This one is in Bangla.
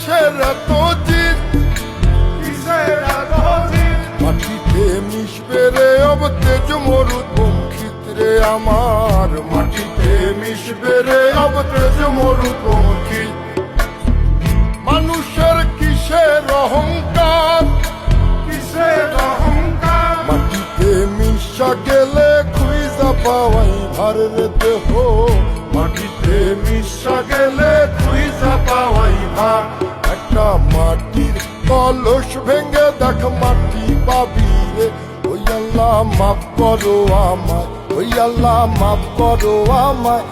কিসের এত জিদ, কিসের এত জিদ? মাটিতে মিশবে রে অব তেজ মরুদ বংশিত রে আমার, মাটিতে মিশবে রে অব তেজ মরুদ বংশিত। মানুষের কিসের অহংকার, কিসের অহংকার? মাটিতে মিশা গেলে খুঁজা পাওয়াই ভার রে দেহ, মাটিতে মিশা গেলে খুঁজা পাওয়াই ভার। একটা মাটির কলস ভেঙে দেখ মাটি পাবি রে, ওই আল্লাহ মাফ করো আমায়, ওই আল্লাহ মাফ করো আমায়।